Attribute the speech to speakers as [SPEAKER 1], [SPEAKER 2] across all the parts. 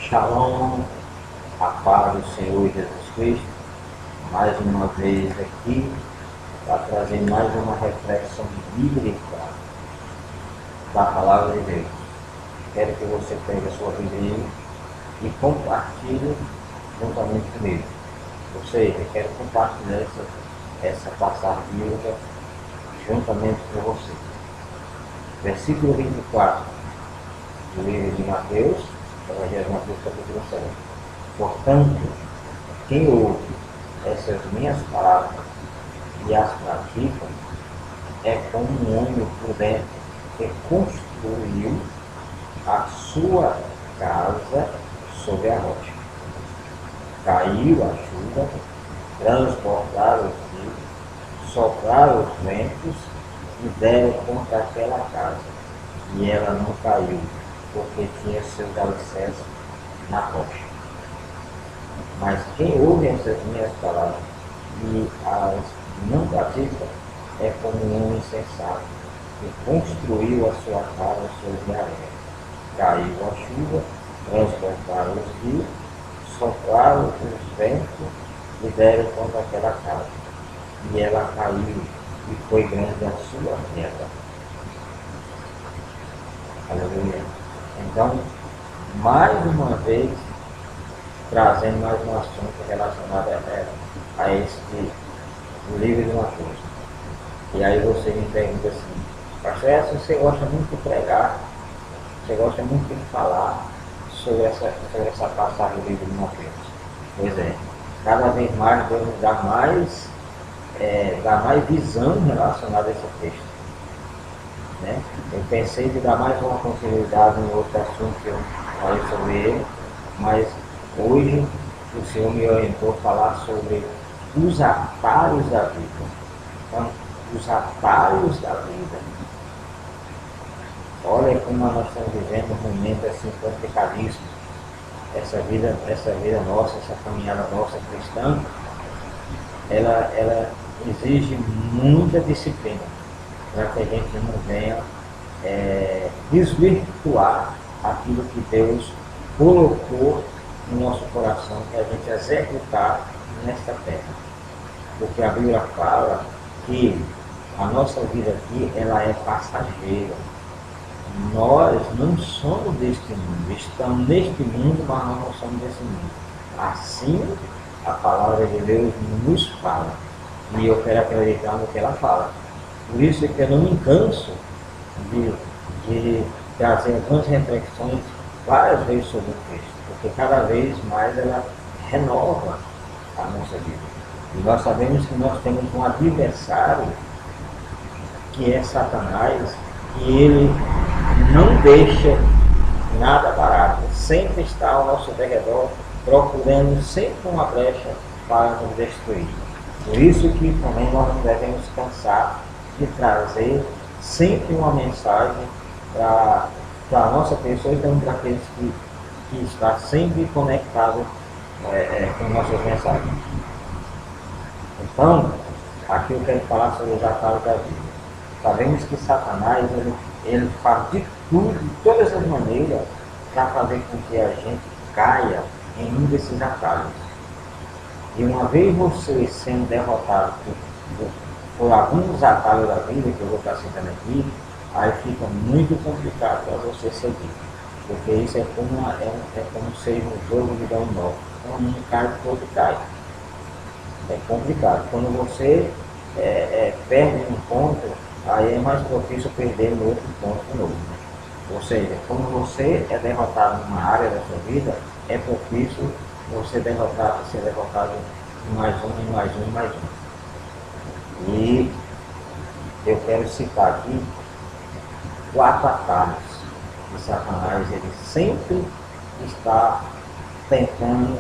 [SPEAKER 1] Shalom, a paz do Senhor Jesus Cristo, mais uma vez aqui, para trazer mais uma reflexão bíblica da Palavra de Deus. Quero que você pegue a sua Bíblia e compartilhe juntamente comigo. Ou seja, quero compartilhar essa passagem bíblica juntamente com você. Versículo 24 do livro de Mateus, Evangelho de Mateus, capítulo 7. Portanto, quem ouve essas minhas palavras e as pratica é como um homem prudente que construiu a sua casa sobre a rocha. Caiu a chuva, transportaram os rios, sopraram os ventos e deram contra aquela casa. E ela não caiu, porque tinha seus alicerces na rocha. Mas quem ouve essas minhas palavras e as não pratica é como um homem sensato que construiu a sua casa sobre a areia. Caiu a chuva, transportaram os rios, sopraram os ventos e deram contra aquela casa. E ela caiu e foi grande a sua queda. Aleluia. Então, mais uma vez, trazendo mais um assunto relacionado a este livro de Mateus. E aí você me pergunta assim, pastor, você gosta muito de pregar, você gosta muito de falar sobre essa passagem do livro de Mateus. Pois é, cada vez mais Deus nos dá mais visão relacionada a esse texto. Né? Eu pensei de dar mais uma continuidade em outro assunto que eu falei sobre ele, mas hoje o Senhor me orientou a falar sobre os atalhos da vida. Então, os atalhos da vida. Olha como nós estamos vivendo um momento assim complicadíssimo. Essa vida nossa, essa caminhada nossa cristã, ela exige muita disciplina para que a gente não venha desvirtuar aquilo que Deus colocou no nosso coração para a gente executar nesta terra. Porque a Bíblia fala que a nossa vida aqui ela é passageira. Nós não somos deste mundo, estamos neste mundo, mas nós não somos desse mundo. Assim, a palavra de Deus nos fala. E eu quero acreditar no que ela fala. Por isso é que eu não me canso de trazer algumas reflexões várias vezes sobre o texto, porque cada vez mais ela renova a nossa vida. E nós sabemos que nós temos um adversário, que é Satanás, e ele não deixa nada barato, sempre está ao nosso redor, procurando sempre uma brecha para nos destruir. Por isso que também nós não devemos cansar de trazer sempre uma mensagem para a nossa pessoa e também para aqueles que estão sempre conectados com nossas mensagens. Então, aqui eu quero falar sobre os atalhos da vida. Sabemos que Satanás ele faz de tudo, de todas as maneiras, para fazer com que a gente caia em um desses atalhos. E uma vez você sendo derrotado por alguns atalhos da vida, que eu vou estar citando aqui, aí fica muito complicado para você seguir. Porque isso é como ser um jogo de dominó. Quando um cai, todo cai. É complicado. Quando você perde um ponto, aí é mais propício perder no outro ponto de novo. Ou seja, quando você é derrotado numa área da sua vida, é propício você ser derrotado em mais um, em mais um, em mais um. E eu quero citar aqui 4 atalhos que Satanás ele sempre está tentando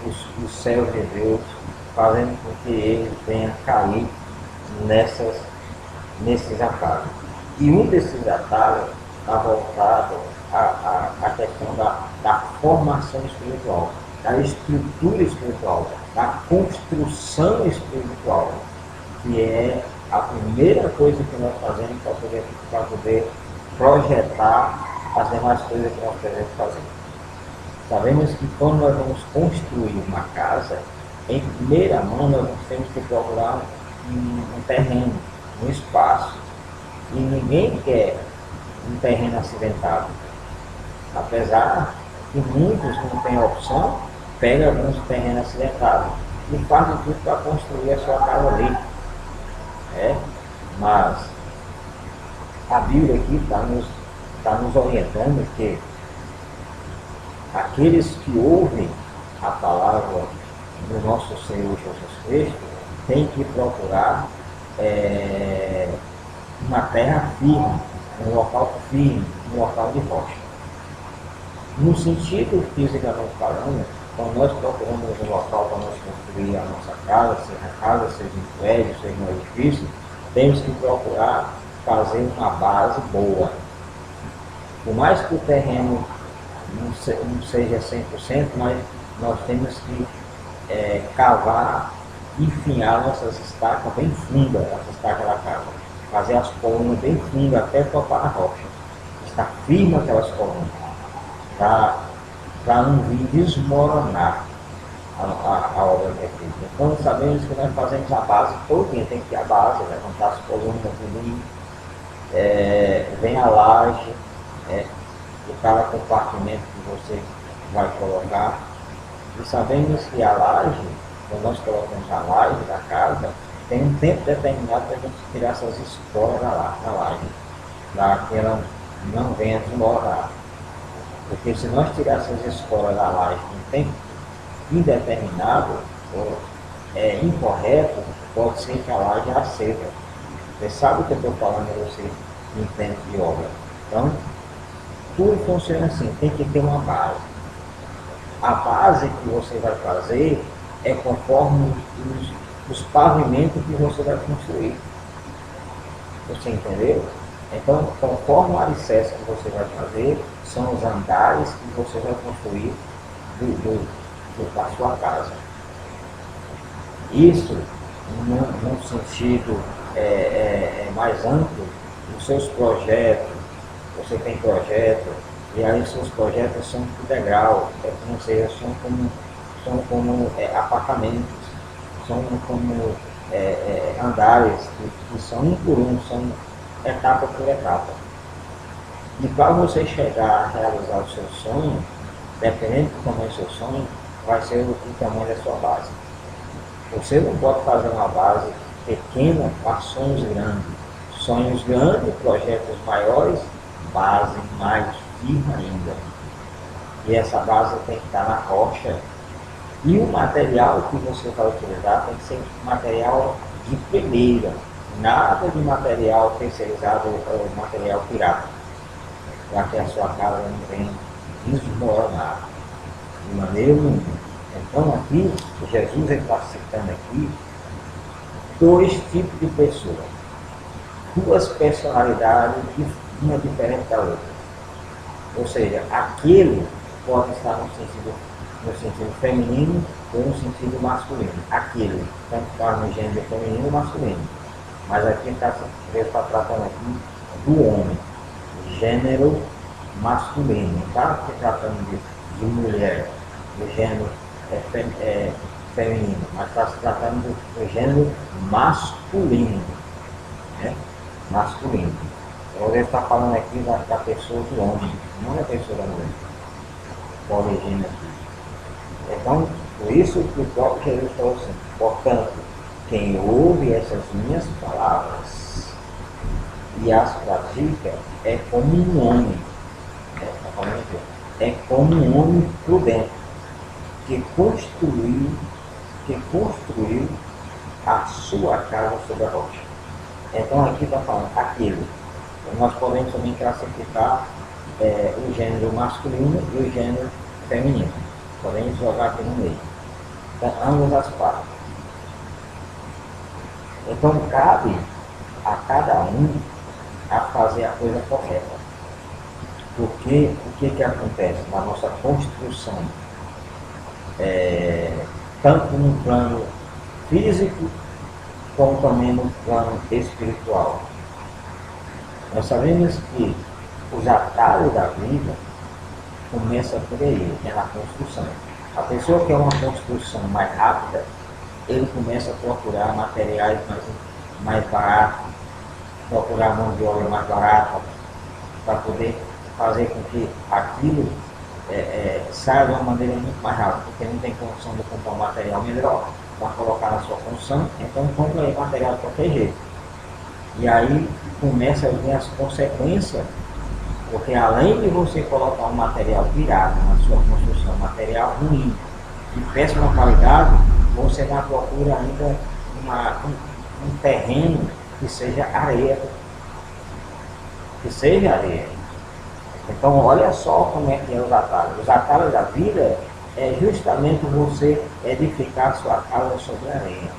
[SPEAKER 1] os céus de Deus, fazendo com que ele venha cair nesses atalhos. E um desses atalhos está voltado à questão da formação espiritual, da estrutura espiritual, da construção espiritual, que é a primeira coisa que nós fazemos para poder projetar as demais coisas que nós queremos fazer. Sabemos que quando nós vamos construir uma casa, em primeira mão nós temos que procurar um terreno, um espaço. E ninguém quer um terreno acidentado. Apesar que muitos não têm opção, pegam alguns terrenos acidentados e fazem tudo para construir a sua casa ali. Mas a Bíblia aqui está nos orientando que aqueles que ouvem a palavra do nosso Senhor Jesus Cristo têm que procurar uma terra firme, um local firme, um local de rocha. No sentido fisicamente falando, quando nós procuramos um local para nós construir a nossa casa, seja um prédio, seja um edifício, temos que procurar fazer uma base boa. Por mais que o terreno não seja 100%, mas nós temos que cavar e enfiar nossas estacas bem fundas, as estacas da casa. Fazer as colunas bem fundas até topar na rocha. Está firme aquelas colunas, para não vir desmoronar a obra que é feita. Então sabemos que nós fazemos a base todinha, tem que ter a base, levantar as colunas, vem a laje, de cada compartimento que você vai colocar. E sabemos que a laje, quando nós colocamos a laje da casa, tem um tempo determinado para a gente tirar essas esporas da laje, para que ela não venha desmoronar. Porque se nós tirássemos as esporas da laje em tempo indeterminado, ou incorreto, pode ser que a laje já seca. Você sabe o que eu estou falando, você entende de obra. Então, tudo funciona assim, tem que ter uma base. A base que você vai fazer é conforme os pavimentos que você vai construir. Você entendeu? Então, conforme o alicerce que você vai fazer, são os andares que você vai construir da sua casa. Isso, num sentido mais amplo, os seus projetos, você tem projeto, e aí os seus projetos são integral, não seja, são como apartamentos, são como andares que são um por um, são etapa por etapa. E para você chegar a realizar o seu sonho, dependendo do tamanho do seu sonho, vai ser o tamanho da sua base. Você não pode fazer uma base pequena para sonhos grandes. Sonhos grandes, projetos maiores, base mais firme ainda. E essa base tem que estar na rocha. E o material que você vai utilizar tem que ser material de primeira. Nada de material terceirizado ou material pirata. Para que a sua casa não venha desmoronar de maneira nenhuma. Então aqui, Jesus está citando aqui dois tipos de pessoas. Duas personalidades, uma diferente da outra. Ou seja, aquele pode estar no sentido feminino ou no sentido masculino. Aquele, tanto está no gênero feminino ou masculino. Mas aqui está tratando aqui do homem, gênero masculino. Não está se tratando de mulher, do gênero feminino, mas está se tratando do gênero masculino. Masculino. Então ele está falando aqui da pessoa do homem, não da pessoa da mulher. Corrigindo aqui. Então, por isso que o próprio Jesus falou assim, portanto, quem ouve essas minhas palavras e as pratica é como um homem. É como um homem prudente que construiu a sua casa sobre a rocha. Então aqui está falando aquilo. Nós podemos também classificar o gênero masculino e o gênero feminino. Podemos jogar aqui no meio. Então, ambas as partes. Então cabe a cada um a fazer a coisa correta. Porque o que acontece na nossa construção? Tanto no plano físico, como também no plano espiritual. Nós sabemos que os atalhos da vida começa por aí, é na construção. A pessoa que quer uma construção mais rápida, ele começa a procurar materiais mais baratos, procurar mão de obra mais barata, para poder fazer com que aquilo saia de uma maneira muito mais rápida, porque não tem condição de comprar um material melhor para colocar na sua construção, então compra aí material de qualquer jeito. E aí começa a vir as consequências, porque além de você colocar um material pirata na sua construção, material ruim, de péssima qualidade, você vai procurar ainda um terreno que seja areia. Que seja areia. Então olha só como é que é os atalhos. Os atalhos da vida é justamente você edificar sua casa sobre a areia,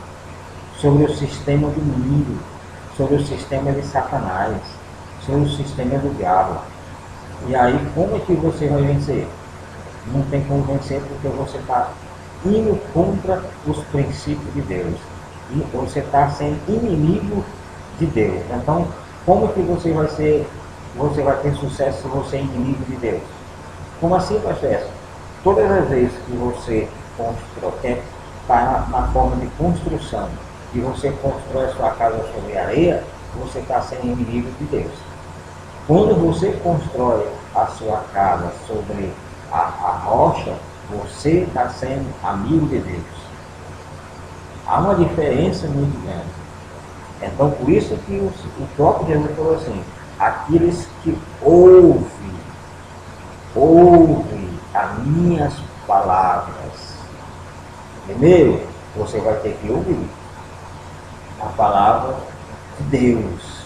[SPEAKER 1] sobre o sistema do mundo, sobre o sistema de Satanás, sobre o sistema do diabo. E aí como é que você vai vencer? Não tem como vencer porque você está indo contra os princípios de Deus. E você está sendo inimigo de Deus. Então, como que você vai ter sucesso se você é inimigo de Deus? Como assim, pastor? Todas as vezes que você constrói, está na forma de construção, e você constrói a sua casa sobre areia, você está sendo inimigo de Deus. Quando você constrói a sua casa sobre a rocha, você está sendo amigo de Deus. Há uma diferença muito grande. Então, por isso que o próprio Jesus falou assim: aqueles que ouvem as minhas palavras. Primeiro, você vai ter que ouvir a palavra de Deus.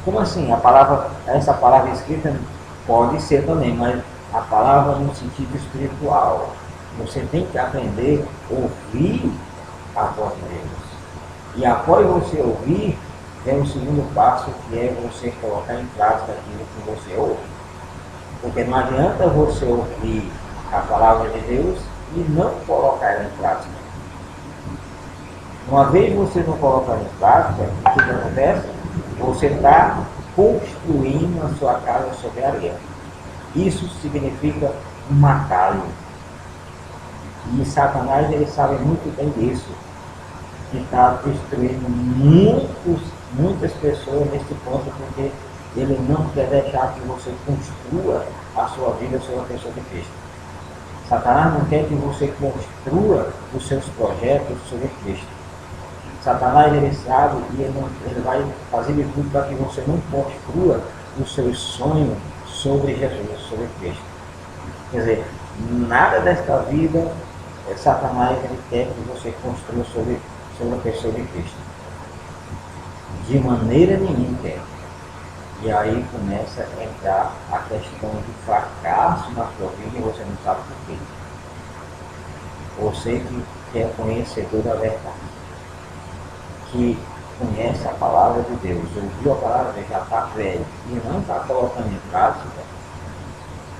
[SPEAKER 1] Como assim? Essa palavra escrita pode ser também, mas a palavra no sentido espiritual. Você tem que aprender a ouvir a voz de Deus. E após você ouvir, vem o segundo passo, que é você colocar em prática aquilo que você ouve. Porque não adianta você ouvir a palavra de Deus e não colocar ela em prática. Uma vez você não colocar em prática, o que acontece? Você está construindo a sua casa sobre areia. Isso significa um atalho. E Satanás, ele sabe muito bem disso. Que está destruindo muitas pessoas nesse ponto, porque ele não quer deixar que você construa a sua vida sobre a pessoa de Cristo. Satanás não quer que você construa os seus projetos sobre Cristo. Satanás, ele sabe e ele vai fazer de tudo para que você não construa os seus sonhos sobre Jesus, sobre Cristo. Quer dizer, nada desta vida, Satanás, ele quer que você construa sobre a pessoa de Cristo. De maneira nenhuma quer. E aí começa a entrar a questão de fracasso na sua vida e você não sabe por quê. Você que é conhecedor da verdade, que conhece a palavra de Deus, ouviu a palavra de Deus, já está velho e não está colocando em prática,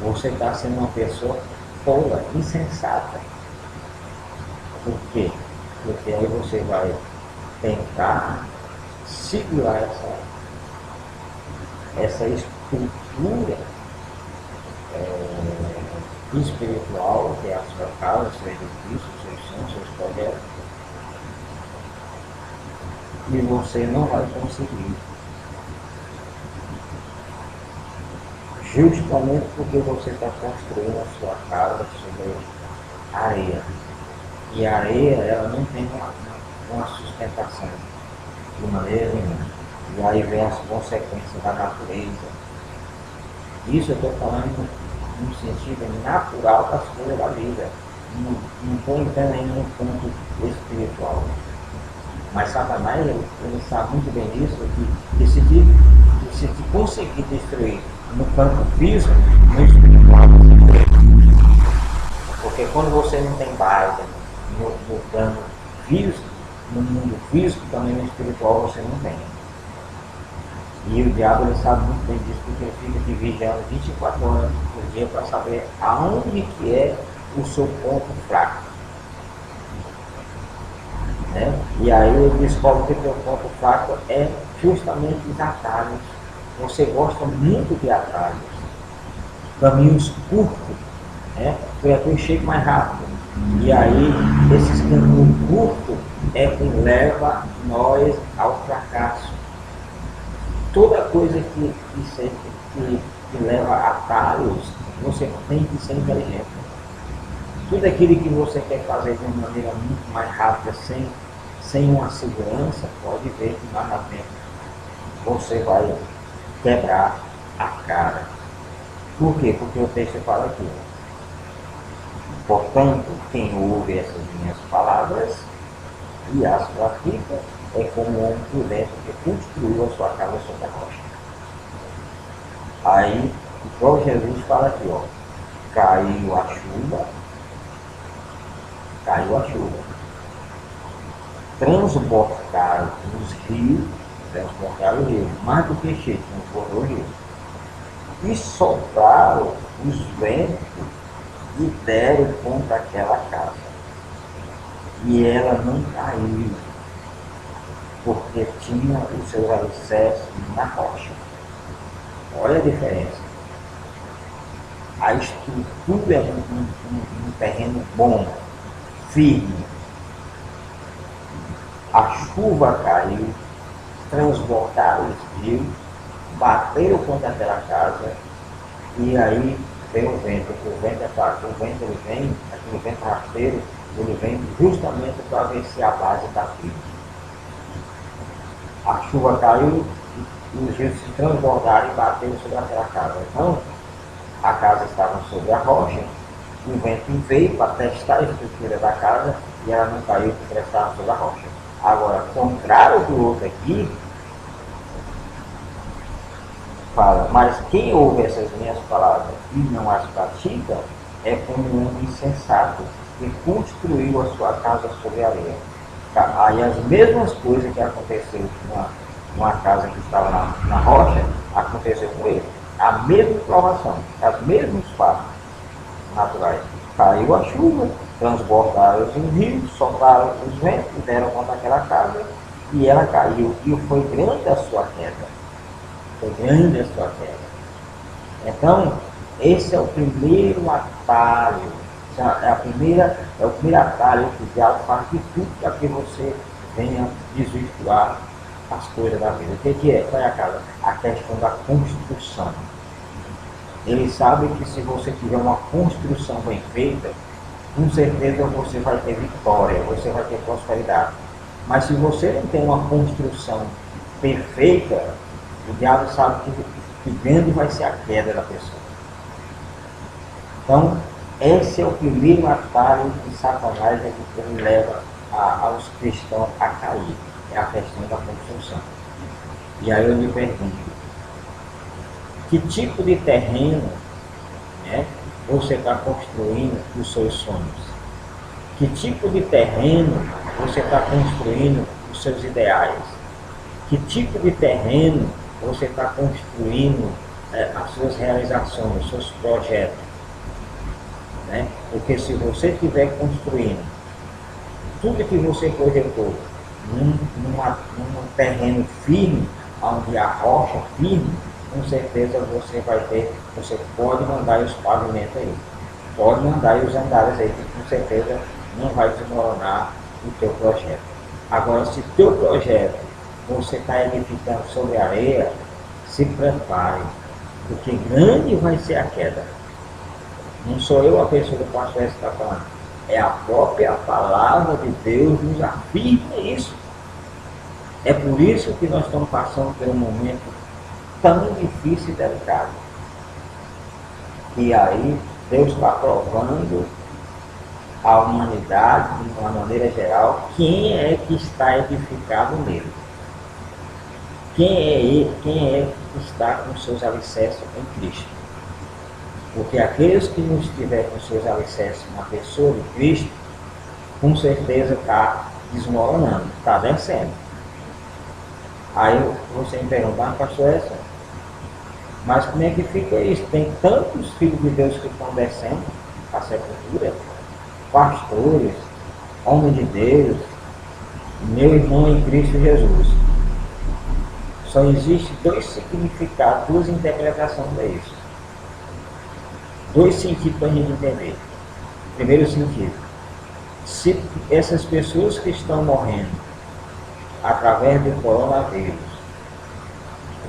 [SPEAKER 1] você está sendo uma pessoa tola, insensata. Por quê? Porque aí você vai tentar segurar essa estrutura espiritual, que é a sua casa, seu edifício, seus sonhos, seus projetos, e você não vai conseguir. Justamente porque você está construindo a sua casa sobre areia. E a areia, ela não tem uma sustentação de maneira nenhuma. E aí vem as consequências da natureza. Isso eu estou falando no sentido natural das coisas da vida. Não estou entrando ainda no ponto espiritual. Mas Satanás, ele sabe muito bem disso, que se te conseguir destruir no campo físico, no espiritual, porque quando você não tem base no plano físico, no mundo físico, também no espiritual você não tem. E o diabo, ele sabe muito bem disso, porque ele fica te vigiando 24 horas por dia para saber aonde que é o seu ponto fraco. Né? E aí ele descobre que o seu ponto fraco é justamente os atalhos. Você gosta muito de atalhos, caminhos curtos, o criatura chega mais rápido. E aí, esses caminhos curtos é que leva nós ao fracasso. Toda coisa que leva a atalhos, você tem que ser inteligente. Tudo aquilo que você quer fazer de uma maneira muito mais rápida, sem uma segurança, pode ver que mais na frente você vai quebrar a cara. Por quê? Porque o texto fala aqui. Portanto, quem ouve essas minhas palavras e as pratica é como um homem prudente que construiu a sua casa sobre a rocha. Aí, o próprio Jesus fala aqui, ó, caiu a chuva, transportaram os rios, mais do que cheio, transportou o rio, e sopraram os ventos e deram contra aquela casa. E ela não caiu, porque tinha os seus alicerces na rocha. Olha a diferença. A estrutura é um terreno bom, firme. A chuva caiu, transbordaram os rios, bateram contra aquela casa, e aí veio o vento. O vento é fraco, o vento ele vem, aquele vento rasteiro, ele vem justamente para ver se a base está firme. A chuva caiu, os rios se transbordaram e bateram sobre aquela casa. Então, a casa estava sobre a rocha, o vento veio para testar a estrutura da casa e ela não caiu porque ela estava sobre a rocha. Agora, contrário do outro aqui, fala, mas quem ouve essas minhas palavras e não as pratica é como um homem insensato que construiu a sua casa sobre a areia. Aí as mesmas coisas que aconteceu com uma casa que estava na rocha, aconteceu com ele. A mesma provação, os mesmos fatos naturais. Caiu a chuva, transbordaram os rios, sopraram os ventos, deram contra aquela casa e ela caiu. E foi grande a sua queda. Foi grande a sua queda. Então, esse é o primeiro atalho. É o primeiro atalho que o diabo faz de tudo para que você venha desvirtuar as coisas da vida. O que é? Qual é a casa? A questão da construção. Ele sabe que se você tiver uma construção bem feita, com certeza você vai ter vitória, você vai ter prosperidade. Mas se você não tem uma construção perfeita, o diabo sabe que grande vai ser a queda da pessoa. Então, esse é o primeiro atalho que Satanás ele leva aos cristãos a cair. É a questão da construção. E aí eu lhe pergunto, que tipo de terreno, né, você está construindo os seus sonhos? Que tipo de terreno você está construindo os seus ideais? Que tipo de terreno você está construindo as suas realizações, os seus projetos? Né? Porque se você estiver construindo tudo que você projetou num terreno firme, onde a rocha firme, com certeza você pode mandar os pavimentos aí, pode mandar os andares aí, que com certeza não vai desmoronar o teu projeto. Agora, se teu projeto você está edificando sobre a areia, se prepare, porque grande vai ser a queda. Não sou eu a pessoa do pastor que está falando, é a própria palavra de Deus nos afirma isso. É por isso que nós estamos passando por um momento tão difícil e delicado. E aí Deus está provando a humanidade, de uma maneira geral, quem é que está edificado nele. Quem é que está com seus alicerces em Cristo. Porque aqueles que não estiverem com seus alicerces na pessoa de Cristo, com certeza está desmoronando, está descendo. Aí você me pergunta, pastor, mas como é que fica isso? Tem tantos filhos de Deus que estão descendo à sepultura, pastores, homens de Deus, meu irmão em Cristo Jesus. Só existe dois significados, duas interpretações para isso. Dois sentidos para a gente entender. Primeiro sentido, se essas pessoas que estão morrendo através do coronavírus,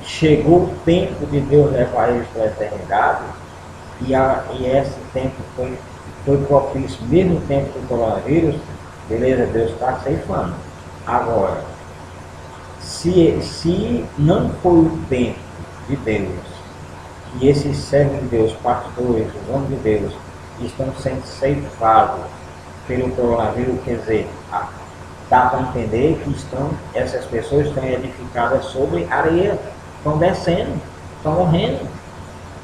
[SPEAKER 1] chegou o tempo de Deus levar eles para a eternidade, e esse tempo foi propício, mesmo o tempo do coronavírus, beleza, Deus está ceifando. Agora, se não foi o tempo de Deus, e esses servos de Deus, pastores, os homens de Deus, estão sendo ceifados pelo coronavírus, quer dizer, dá para entender que essas pessoas estão edificadas sobre areia, estão descendo, estão morrendo.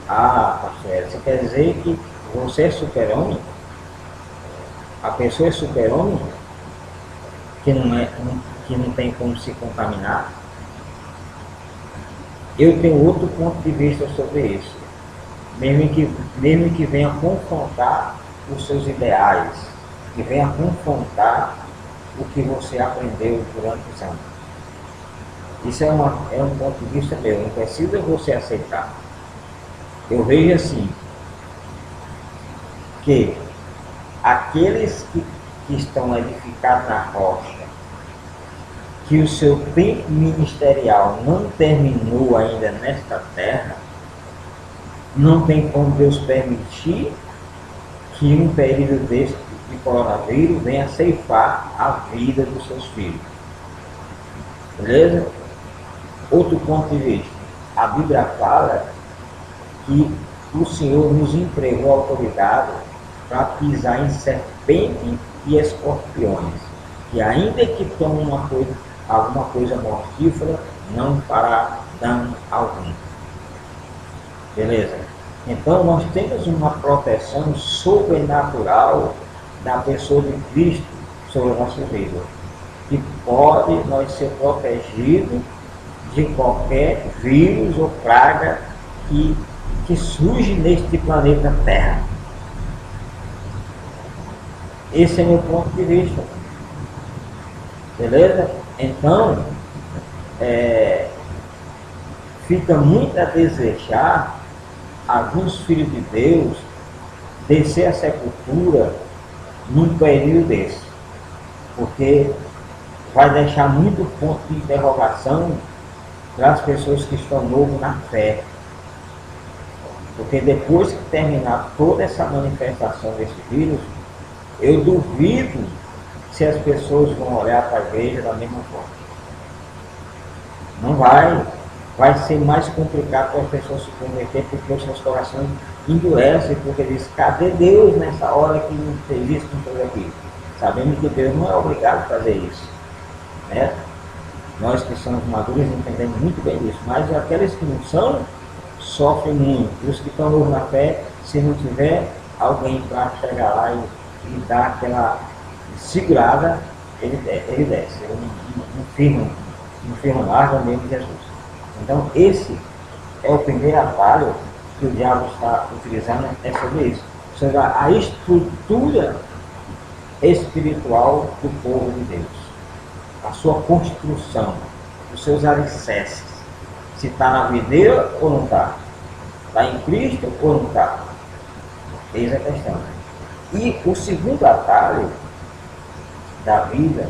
[SPEAKER 1] Ah, pastor, você quer dizer que você é super-homem? A pessoa é super-homem? Que não tem como se contaminar? Eu tenho outro ponto de vista sobre isso. Mesmo que venha confrontar os seus ideais, que venha confrontar o que você aprendeu durante os anos. Isso é um ponto de vista meu, não precisa você aceitar. Eu vejo assim, que aqueles que estão edificados na rocha, que o seu tempo ministerial não terminou ainda nesta terra, não tem como Deus permitir que um período desse de coronavírus venha ceifar a vida dos seus filhos. Beleza? Outro ponto de vista. A Bíblia fala que o Senhor nos entregou a autoridade para pisar em serpente e escorpiões, que ainda que tomem alguma coisa mortífera, não fará dano algum. Beleza? Então nós temos uma proteção sobrenatural da pessoa de Cristo sobre a nossa vida, que pode nós ser protegidos de qualquer vírus ou praga que surge neste planeta Terra. Esse é meu ponto de vista. Beleza? Então, fica muito a desejar alguns filhos de Deus descer a sepultura num período desse, porque vai deixar muito ponto de interrogação para as pessoas que estão novas na fé. Porque depois que terminar toda essa manifestação desse vírus, eu duvido se as pessoas vão olhar para a igreja da mesma forma. Não vai ser mais complicado para as pessoas se converter, porque os seus corações endurecem, porque diz, cadê Deus nessa hora que não fez isso, não fez aquilo? Sabemos que Deus não é obrigado a fazer isso, né? Nós que somos maduros entendemos muito bem isso, mas aqueles que não são, sofrem muito. E os que estão novos na fé, se não tiver alguém para chegar lá e dar aquela segurada, ele desce, ele não firma larga mesmo de Jesus. Então esse é o primeiro atalho que o diabo está utilizando, é sobre isso, sobre a estrutura espiritual do povo de Deus, a sua construção, os seus alicerces, se está na videira ou não está, está em Cristo ou não está. Eis a questão. E o segundo atalho da vida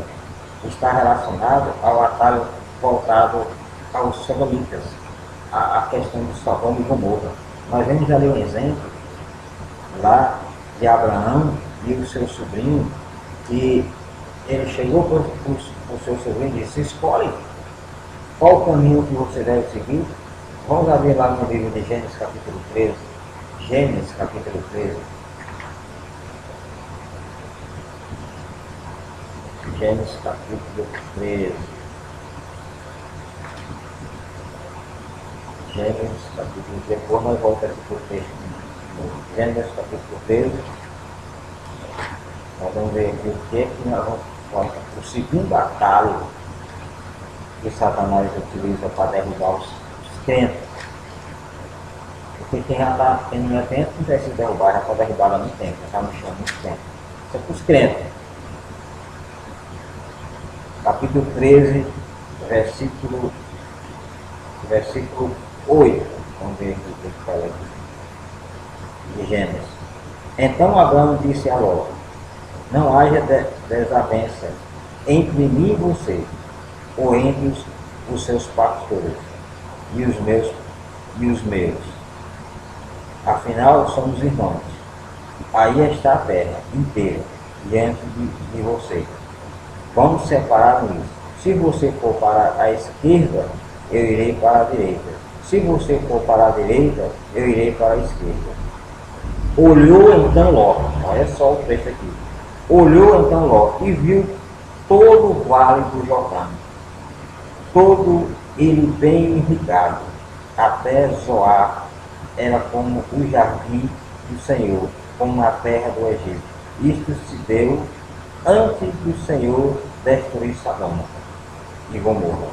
[SPEAKER 1] está relacionado ao atalho voltado aos sodomitas, a questão de Sodoma e Gomorra. Nós vemos ali um exemplo lá de Abraão e o seu sobrinho, que ele chegou para o seu sobrinho e disse, escolhe qual o caminho que você deve seguir. Vamos abrir lá no livro de Gênesis capítulo 13. Gênesis capítulo 13. Gênesis capítulo 13. Gênesis capítulo 13. Depois nós voltamos aqui para o texto. Gênesis capítulo 13. Nós vamos ver aqui o que é que nós vamos falar. O segundo atalho que Satanás utiliza para derrubar os crentes. Porque quem já está tendo um evento não precisa derrubar, já pode derrubar lá no tempo, já está no chão muito tempo. Isso é para os crentes. Capítulo 13, versículo 8. Vamos ver aqui o que fala aqui. De Gênesis. Então Abraão disse a Ló: não haja desavença entre mim e você, ou entre os seus pastores e os meus. Afinal, somos irmãos. Aí está a terra inteira diante de você. Vamos separar-nos. Se você for para a esquerda, eu irei para a direita. Se você for para a direita, eu irei para a esquerda. Olhou então Ló, olha só o texto aqui. Olhou então Ló e viu todo o vale do Jordão, todo ele bem irrigado, até Zoar, era como o jardim do Senhor, como a terra do Egito. Isto se deu antes do Senhor destruir Sodoma e Gomorra.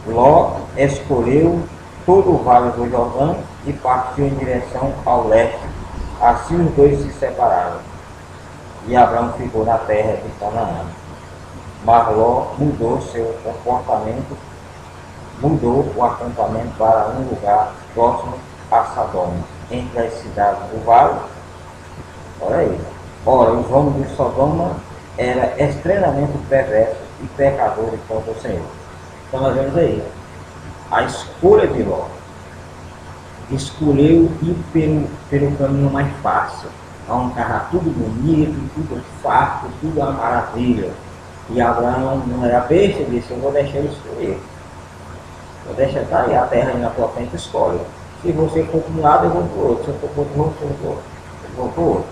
[SPEAKER 1] Ló escolheu todo o vale do Jordão e partiu em direção ao leste. Assim os dois se separaram. E Abraão ficou na terra de Canaã. Mas Ló mudou seu comportamento, mudou o acampamento para um lugar próximo a Sodoma, entre as cidades do vale. Olha aí. Ora, os homens de Sodoma eram extremamente perversos e pecadores contra o Senhor. Então nós vemos aí a escolha de Ló. Escolheu ir pelo caminho mais fácil, onde estava tudo bonito, tudo farto, tudo uma maravilha. E Abraão não era besta, disse: eu vou deixar ele escolher. Vou deixar estar aí a terra aí na tua frente, escolhe. Se você for para um lado, eu vou para o outro. Se eu for para o outro, eu vou para o outro.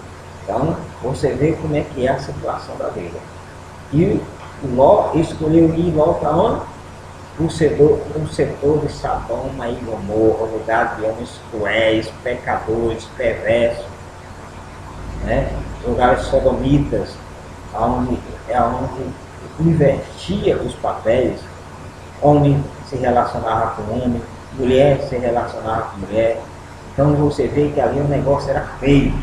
[SPEAKER 1] Então, você vê como é que é a situação da vida. E Ló escolheu ir Ló para onde? O setor de Sodoma e Gomorra, lugar de homens cruéis, pecadores, perversos, né? Lugares sodomitas, onde invertia os papéis, homem se relacionava com homem, mulher se relacionava com mulher. Então você vê que ali o negócio era feio.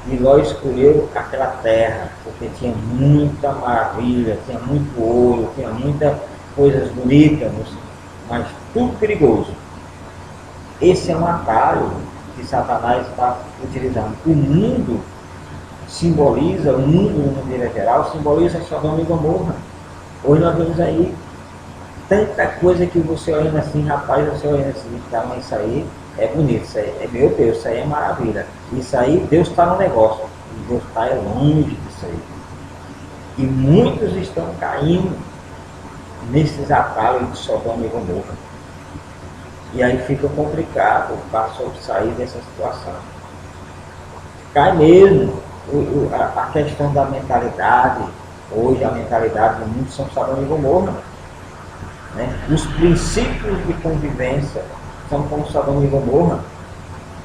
[SPEAKER 1] E Ló escolheu aquela terra, porque tinha muita maravilha, tinha muito ouro, tinha muitas coisas bonitas, mas tudo perigoso. Esse é um atalho que Satanás está utilizando. O mundo simboliza, o mundo, de maneira geral, simboliza Sodoma e Gomorra. Hoje nós vemos aí tanta coisa que você olhando assim, rapaz, você olhando assim, tá, mas isso aí é bonito, isso aí, meu Deus, isso aí é maravilha. Isso aí, Deus está no negócio. E Deus está longe disso aí. E muitos estão caindo nesses atalhos de Sodoma e Gomorra. E aí fica complicado para sair dessa situação. Cai mesmo. A questão da mentalidade, hoje a mentalidade do mundo são Sodoma e Gomorra. Né? Os princípios de convivência são como Sodoma e Gomorra.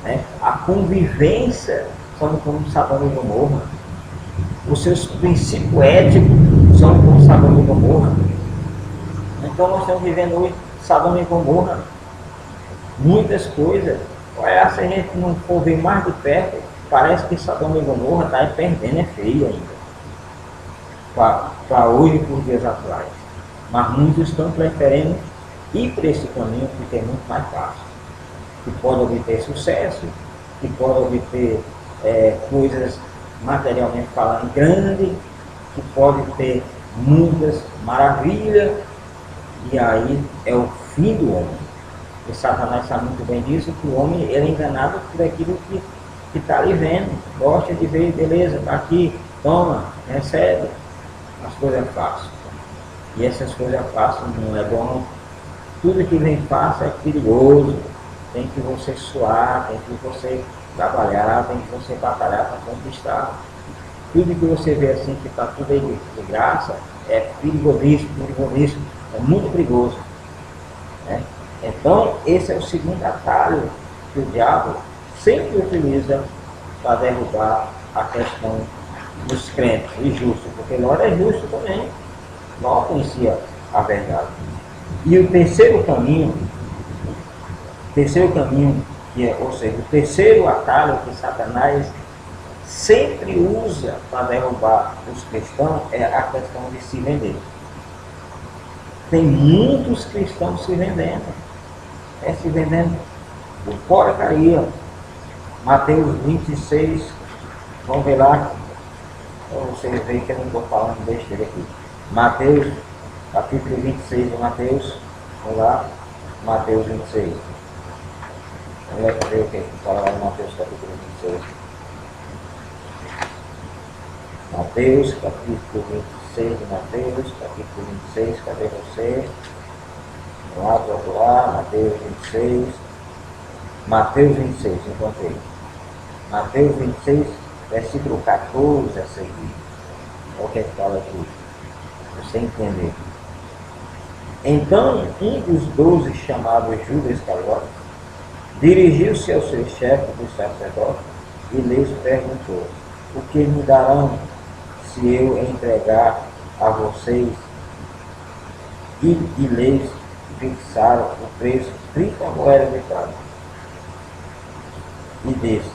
[SPEAKER 1] Né? A convivência são como Sodoma e Gomorra. Os seus princípios éticos são como Sodoma e Gomorra. Então nós estamos vivendo hoje Sodoma e Gomorra. Muitas coisas. Olha, se a gente não for ver mais de perto, parece que Sodoma e Gomorra está perdendo, é feio ainda. Para hoje e por dias atuais. Mas muitos estão preferindo ir para esse caminho porque é muito mais fácil. Que pode obter sucesso, que pode obter coisas materialmente falando grande, que pode ter muitas maravilhas, e aí é o fim do homem. E Satanás sabe muito bem disso, que o homem ele é enganado por aquilo que está ali vendo, gosta de ver, beleza, está aqui, toma, recebe, as coisas fáceis. E essas coisas fáceis não é bom. Tudo que vem fácil é perigoso. Tem que você suar, tem que você trabalhar, tem que você batalhar para conquistar. Tudo que você vê assim que está tudo aí de graça é perigosíssimo, é muito perigoso. Né? Então, esse é o segundo atalho que o diabo sempre utiliza para derrubar a questão dos crentes e justos, porque Ló é justo também. Ló conhecia a verdade. E o terceiro caminho, que é, ou seja, o terceiro atalho que Satanás sempre usa para derrubar os cristãos é a questão de se vender. Tem muitos cristãos se vendendo. Se vendendo por porcaria. Mateus 26, vamos ver lá, para vocês verem que eu não estou falando besteira aqui. Mateus, capítulo 26 de Mateus, vamos lá, Mateus 26. Vamos ver o que fala lá em Mateus capítulo 26. Mateus capítulo 26 de Mateus, capítulo 26, cadê você? Vamos lá, procurar, Mateus 26. Mateus 26, encontrei. Mateus 26, versículo 14 a seguir. Olha o que fala aqui, para você entender. Então, um dos 12, chamado Judas Iscariote, dirigiu-se ao seu chefe dos sacerdotes e lhes perguntou: o que me darão se eu entregar a vocês? E lhes fixaram o preço 30 moedas de prata. E disse,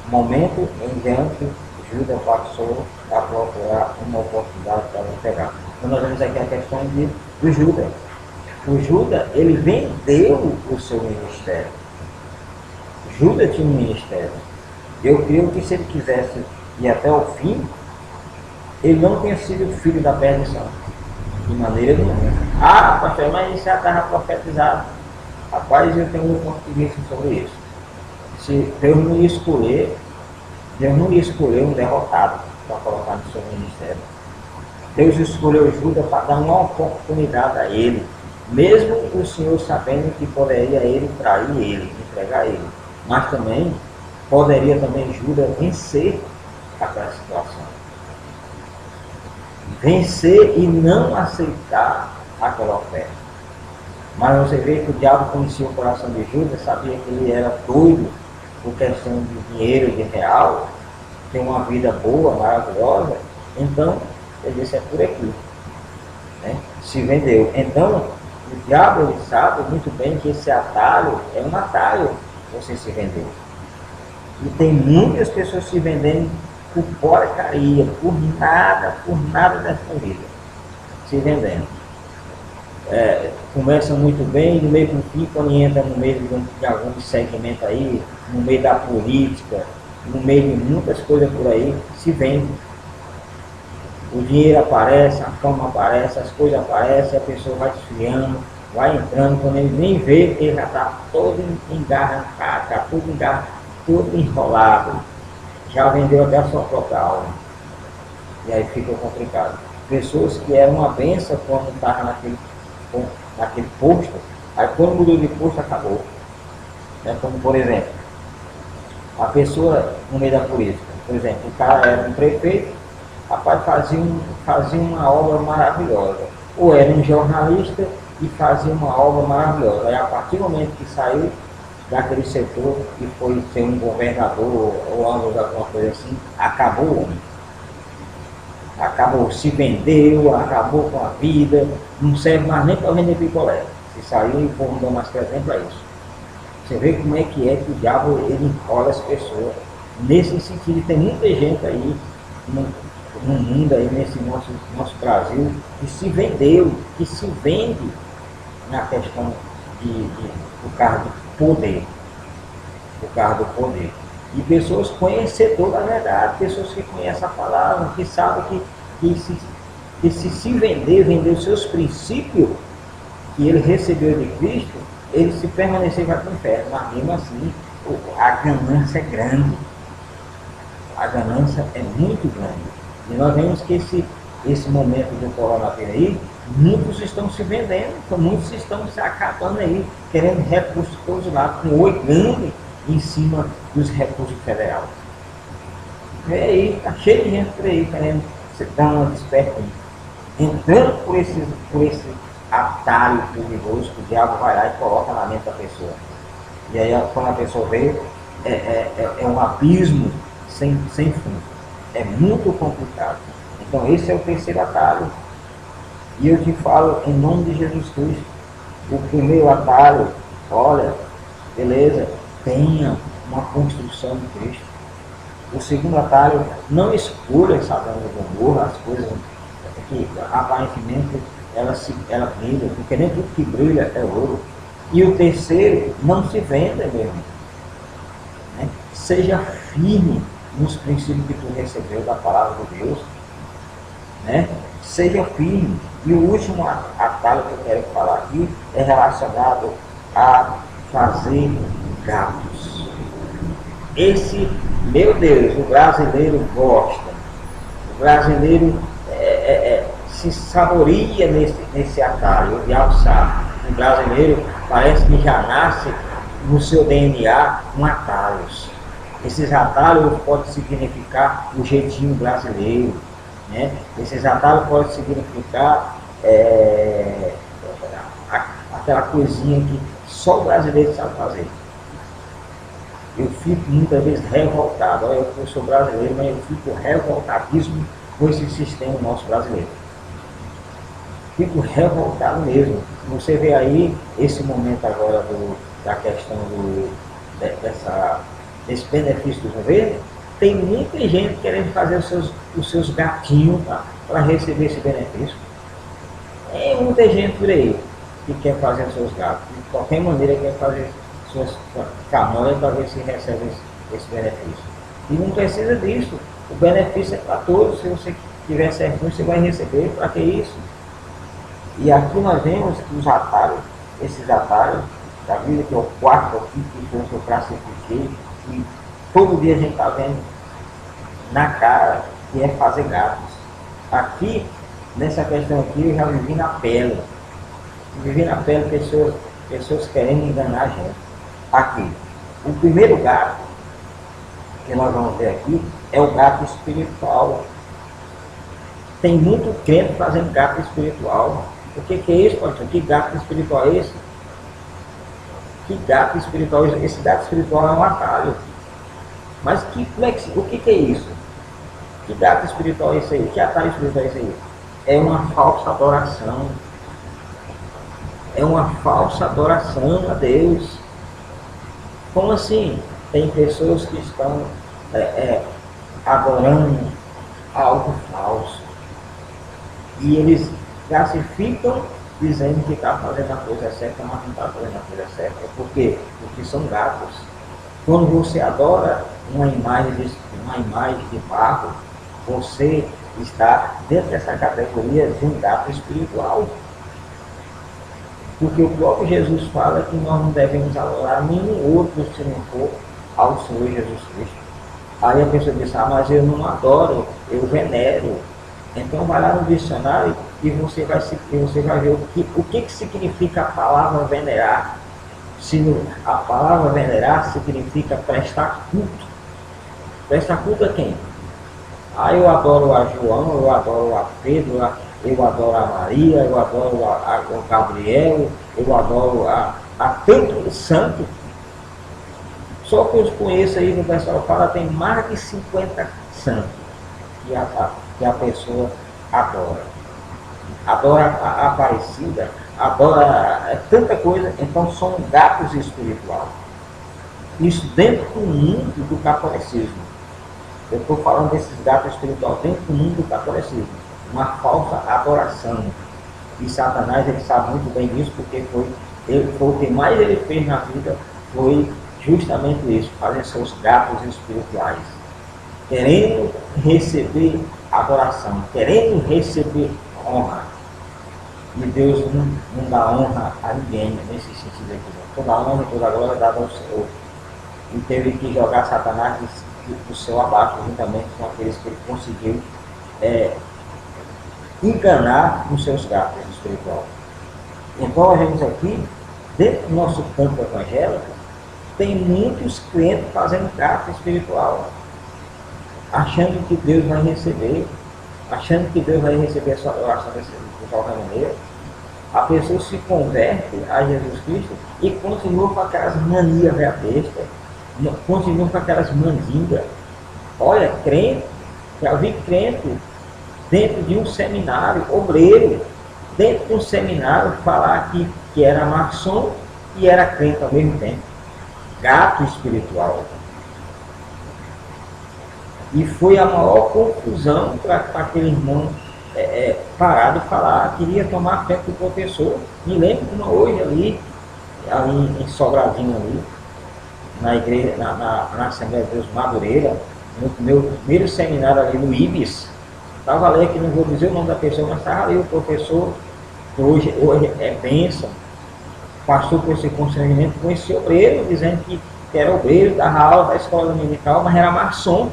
[SPEAKER 1] momento em diante, Judas passou a procurar uma oportunidade para pegar. Então nós vemos aqui a questão do Judas. O Judas, ele vendeu o seu ministério. Judas tinha um ministério. Eu creio que se ele quisesse ir até o fim, ele não tinha sido filho da perdição. De maneira nenhuma. Ah, pastor, mas isso já estava profetizado. Rapaz, eu tenho um ponto de vista sobre isso. Se Deus não ia escolher, um derrotado para colocar no seu ministério. Deus escolheu Judas para dar uma oportunidade a ele, mesmo o Senhor sabendo que poderia ele trair ele, entregar ele. Mas também poderia também Judas vencer aquela situação. Vencer e não aceitar aquela oferta. Mas você vê que o diabo conhecia o coração de Judas, sabia que ele era doido por questão de dinheiro, de real, ter uma vida boa, maravilhosa. Então, ele disse, é por aqui. Né? Se vendeu. Então, o diabo ele sabe muito bem que esse atalho é um atalho, você se vendeu. E tem muitas pessoas se vendendo por porcaria, por nada dessa vida. Se vendendo. Começa muito bem, no meio do fim, quando entra no meio de algum segmento aí, no meio da política, no meio de muitas coisas por aí, se vende. O dinheiro aparece, a fama aparece, as coisas aparecem, a pessoa vai esfriando, vai entrando, quando ele nem vê, ele já está todo engarrafado, está todo enrolado, já vendeu até a sua própria alma. E aí fica complicado. Pessoas que eram uma benção quando estavam naquele posto, aí quando mudou de posto acabou. Como por exemplo, a pessoa no meio da política, por exemplo, o cara era um prefeito, rapaz, fazia uma obra maravilhosa, ou era um jornalista e fazia uma obra maravilhosa. Aí a partir do momento que saiu daquele setor e foi ser um governador ou alguma coisa assim, acabou o homem. Acabou, se vendeu, acabou com a vida, não serve mais nem para vender picolé. Se saiu e o povo não dá mais presente para isso. Você vê como é que o diabo ele enrola as pessoas. Nesse sentido, tem muita gente aí no mundo, aí nesse nosso Brasil, que se vendeu, que se vende na questão do cargo do poder. O cargo do poder. E pessoas conhecedoras da verdade, pessoas que conhecem a palavra, que sabem que se vender os seus princípios que ele recebeu de Cristo, ele se permanecer vai para o inferno. Mas mesmo assim, a ganância é grande. A ganância é muito grande. E nós vemos que esse momento do coronavírus aí, muitos estão se vendendo, então muitos estão se acabando aí, querendo recursos todos os lados, com o oi grande em cima dos recursos federais. E aí, está cheio de gente por aí querendo dar uma desperta aí. Entrando por esse atalho perigoso que o diabo vai lá e coloca na mente da pessoa. E aí, quando a pessoa vê, é um abismo sem fundo. É muito complicado. Então, esse é o terceiro atalho. E eu te falo em nome de Jesus Cristo. O primeiro atalho, olha, beleza, tenha uma construção de Cristo. O segundo atalho, não escolha Sodoma e Gomorra, as coisas que aparentemente ela brilha, porque nem tudo que brilha é ouro. E o terceiro, não se venda, meu irmão. Né? Seja firme nos princípios que tu recebeu da palavra de Deus. Né? Seja firme. E o último atalho que eu quero falar aqui é relacionado a fazer gatos. Esse, meu Deus, o brasileiro gosta. O brasileiro se saboria nesse atalho. O diabo sabe. O brasileiro parece que já nasce no seu DNA com atalhos. Esses atalhos podem significar o jeitinho brasileiro. Né? Esses atalhos podem significar aquela coisinha que só o brasileiro sabe fazer. Eu fico muitas vezes revoltado. Olha, eu sou brasileiro, mas eu fico revoltadíssimo com esse sistema nosso brasileiro. Fico revoltado mesmo. Você vê aí esse momento agora da questão desse benefício do governo. Tem muita gente querendo fazer os seus gatinhos para receber esse benefício. Tem muita gente por aí que quer fazer os seus gatos. De qualquer maneira quer fazer suas camões para ver se recebe esse benefício. E não precisa disso. O benefício é para todos. Se você tiver certinho, você vai receber. Para que isso? E aqui nós vemos os atalhos, esses atalhos da vida, que é o quarto aqui, que eu classifiquei, e todo dia a gente está vendo na cara, que é fazer gatos. Aqui, nessa questão aqui, eu já vivi na pele. Vivi na pele pessoas querendo enganar a gente. Aqui, o primeiro gato que nós vamos ver aqui é o gato espiritual. Tem muito crente fazendo gato espiritual. O que é isso, pastor? Que gato espiritual é esse? Que gato espiritual é esse? Esse gato espiritual é um atalho. Mas o que é isso? Que gato espiritual é esse aí? Que atalho espiritual é esse aí? É uma falsa adoração. É uma falsa adoração a Deus. Como assim? Tem pessoas que estão adorando algo falso. E eles classificam dizendo que está fazendo a coisa certa, mas não está fazendo a coisa certa. Por quê? Porque são gatos. Quando você adora uma imagem de barro, você está dentro dessa categoria de um gato espiritual. Porque o próprio Jesus fala que nós não devemos adorar nenhum outro se não for ao Senhor Jesus Cristo. Aí a pessoa diz, mas eu não adoro, eu venero. Então vai lá no dicionário e você vai ver o que significa a palavra venerar. A palavra venerar significa prestar culto. Prestar culto a quem? Eu adoro a João, eu adoro a Pedro, eu adoro a Maria, eu adoro o Gabriel, eu adoro a tanto santo. Só que eu conheço aí que o pessoal fala, tem mais de 50 santos que a pessoa adora. Adora a Aparecida, adora tanta coisa, então são gatos espirituais. Isso dentro do mundo do catolicismo. Eu estou falando desses gatos espirituais dentro do mundo do catolicismo. Uma falsa adoração. E Satanás, ele sabe muito bem disso, porque foi o que mais ele fez na vida, foi justamente isso, fazer seus gatos espirituais. Querendo receber adoração, querendo receber honra. E Deus não dá honra a ninguém nesse sentido aqui. Toda honra e toda glória dada ao Senhor. E teve que jogar Satanás do céu abaixo, juntamente com aqueles que ele conseguiu enganar os seus gatos espirituais. Então, nós vemos aqui, dentro do nosso campo evangélico, tem muitos crentes fazendo gato espiritual, achando que Deus vai receber, achando que Deus vai receber a sua adoração de qualquer maneira. A pessoa se converte a Jesus Cristo e continua com aquelas manias bestas, continua com aquelas mandingas. Olha, crente, já vi crente dentro de um seminário, obreiro, dentro de um seminário, falar que era maçom e era crente ao mesmo tempo. Gato espiritual. E foi a maior confusão para aquele irmão parar de falar, queria tomar fé com o professor. Me lembro de uma hoje ali, ali em Sobradinho ali, na igreja, na Assembleia de Deus Madureira, no meu primeiro seminário ali no Ibis, estava ali, que não vou dizer o nome da pessoa, mas estava ali o professor, que hoje é bênção, passou por esse constrangimento com esse obreiro, dizendo que era obreiro, dava aula da escola dominical, mas era maçom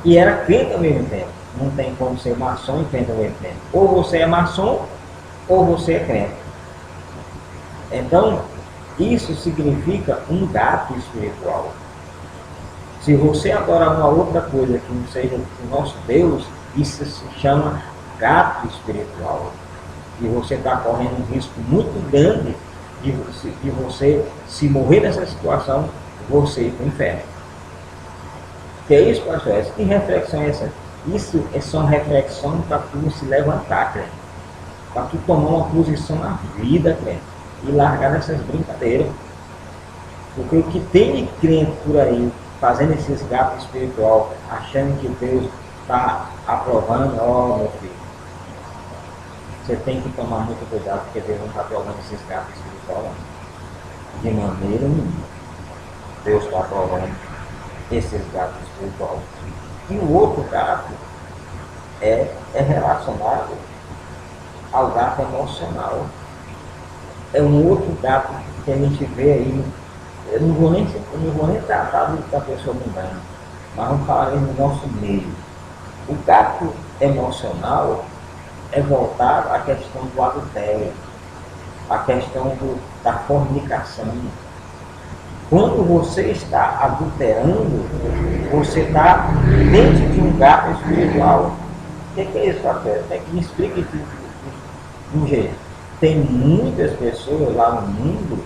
[SPEAKER 1] e era crente ao mesmo tempo. Não tem como ser maçom e crente ao mesmo tempo. Ou você é maçom, ou você é crente. Então, isso significa um gato espiritual. Se você adorar uma outra coisa que não seja o nosso Deus, isso se chama gato espiritual. E você está correndo um risco muito grande de você, se morrer nessa situação, você ir para o inferno. Que é isso, pastor? Que reflexão é essa? Isso é só uma reflexão para tu se levantar, crente. Para tu tomar uma posição na vida, crente. E largar nessas brincadeiras. Porque o que tem de crente por aí, fazendo esses gatos espiritual, achando que Deus está aprovando, ó, meu filho, você tem que tomar muito cuidado, porque Deus não está aprovando esses gatos espiritual, não. De maneira nenhuma. Deus está aprovando esses gatos espirituais. E o outro gato é relacionado ao gato emocional. É um outro gato que a gente vê aí. Eu não vou nem tratar da pessoa mundana, mas vamos falar no nosso meio. O gato emocional é voltado à questão do adultério, à questão da fornicação. Quando você está adulterando, você está dentro de um gato espiritual. O que é isso, pastor? Tem que me explicar de um jeito. Tem muitas pessoas lá no mundo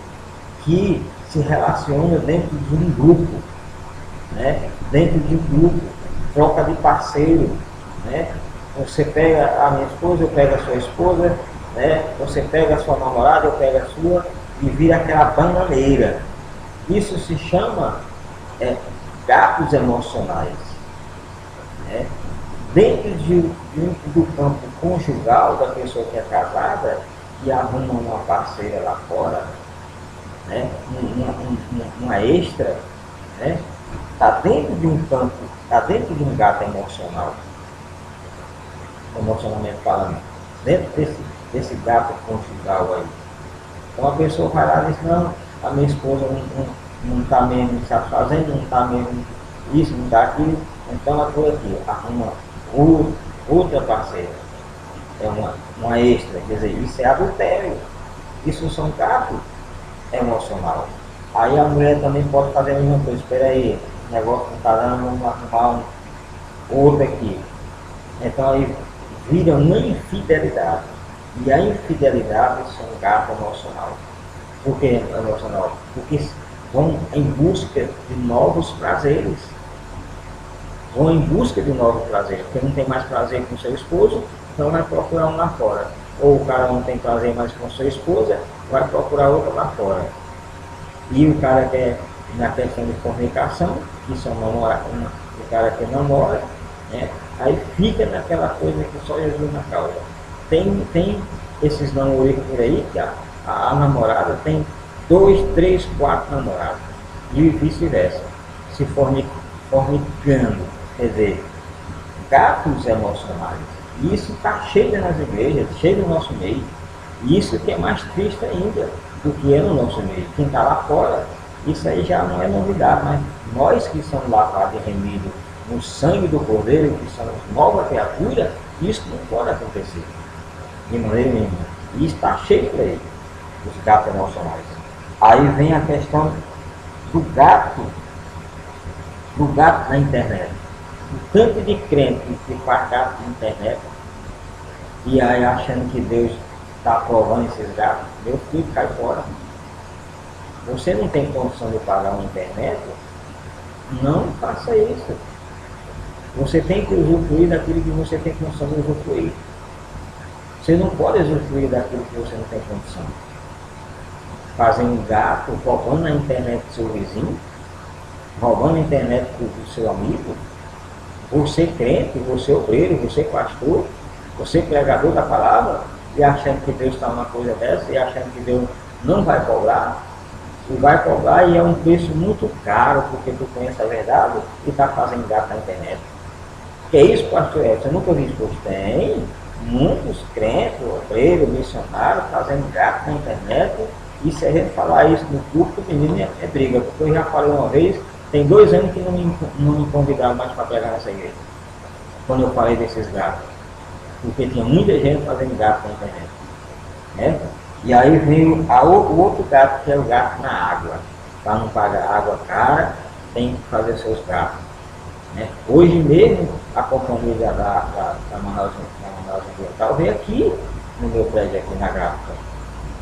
[SPEAKER 1] que se relacionam dentro de um grupo, né? Dentro de um grupo, troca de parceiro, né? Você pega a minha esposa, eu pego a sua esposa, né? Você pega a sua namorada, eu pego a sua, e vira aquela bananeira. Isso se chama gatos emocionais. Né? Dentro do campo conjugal da pessoa que é casada e arruma uma parceira lá fora, né? Uma extra, né? Está dentro de um campo, está dentro de um gato emocional, emocionalmente falando, dentro desse gato conjugal aí. Então a pessoa vai lá e diz, não, a minha esposa não está mesmo me satisfazendo, não está mesmo isso, não está aquilo, então ela foi aqui, arruma outra parceira, é uma extra, quer dizer, isso é adultério, isso são gatos emocional. Aí a mulher também pode fazer a mesma coisa, espera aí, o negócio não está dando, vamos arrumar outro aqui. Então aí vira uma infidelidade. E a infidelidade são gato emocional. Por que emocional? Porque vão em busca de novos prazeres. Vão em busca de novos prazeres. Porque não tem mais prazer com seu esposo, então vai procurar um lá fora. Ou o cara não tem prazer mais com sua esposa, vai procurar outra lá fora. E o cara que é na questão de fornicação, que são o cara que namora, né? Aí fica naquela coisa que só Jesus na causa. Tem esses namoricos por aí que a namorada tem 2, 3, 4 namorados e vice-versa, se fornicando, quer dizer, gatos emocionais. E isso está cheio nas igrejas, cheio no nosso meio. E isso que é mais triste ainda do que é no nosso meio. Quem está lá fora, isso aí já não é novidade, mas nós que somos lavados e remidos no sangue do Cordeiro, que somos nova criatura, isso não pode acontecer de maneira nenhuma. E está cheio por aí, os gatos emocionais. Aí vem a questão do gato na internet. O tanto de crente que faz gato na internet, e aí achando que Deus está aprovando esses gatos, meu filho cai fora. Você não tem condição de pagar uma internet, não faça isso. Você tem que usufruir daquilo que você tem condição de usufruir. Você não pode usufruir daquilo que você não tem condição. Fazer um gato, roubando a internet do seu vizinho, roubando a internet do seu amigo, você crente, você obreiro, você pastor, você pregador da palavra, e achando que Deus está uma coisa dessa, e achando que Deus não vai cobrar, e vai cobrar, e é um preço muito caro, porque tu conhece a verdade e está fazendo gato na internet. Que é isso, pastor Edson? Eu nunca vi isso. Pois tem muitos crentes, obreiros, missionários, fazendo gato na internet, e se a gente falar isso no culto, menino, é briga, porque eu já falei uma vez, tem 2 anos que não me convidaram mais para pregar nessa igreja, quando eu falei desses gatos, porque tinha muita gente fazendo gato na internet, né? E aí veio o outro gato, que é o gato na água, para não pagar água cara, tem que fazer seus gatos, né? Hoje mesmo a companhia da Manaus Ambiental veio aqui no meu prédio, aqui na gráfica,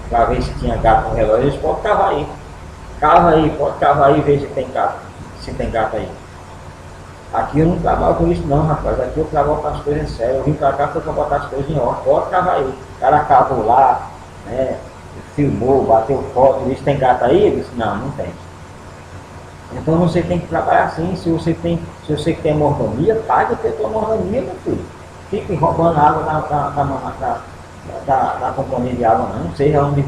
[SPEAKER 1] para ver se tinha gato no relógio. Eles podem cavar aí, pode cavar aí e ver se tem gato aí. Aqui eu não trabalho com isso não, rapaz. Aqui eu trabalho com as coisas sérias. Eu vim pra cá para botar as coisas em ordem. Pode cavar aí. O cara cavou lá, né, filmou, bateu foto, disse: tem gato aí? Eu disse: não, não tem. Então você tem que trabalhar assim. Se você tem mordomia, pague pela tua mordomia, meu filho. Fique roubando água da companhia de água não. Seja onde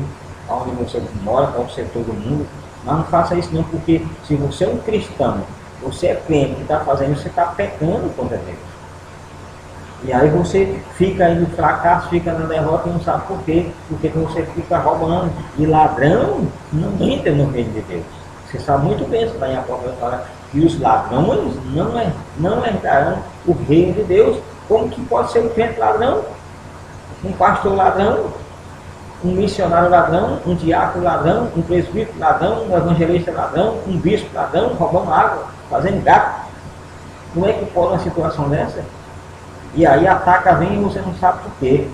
[SPEAKER 1] você mora, pode ser todo mundo. Mas não faça isso não, porque se você é um cristão, você é crente que está fazendo isso, você está pecando contra Deus. E aí você fica aí no fracasso, fica na derrota e não sabe por quê. Porque você fica roubando. E ladrão não entra no reino de Deus. Você sabe muito bem, isso está em Apocalipse, fala que os ladrões não entrarão no reino de Deus. Como que pode ser um crente ladrão? Um pastor ladrão? Um missionário ladrão? Um diácono ladrão? Um presbítero ladrão? Um evangelista ladrão? Um bispo ladrão? Roubando água, fazendo gato? Como é que pode uma situação dessa? E aí ataca, vem e você não sabe por quê,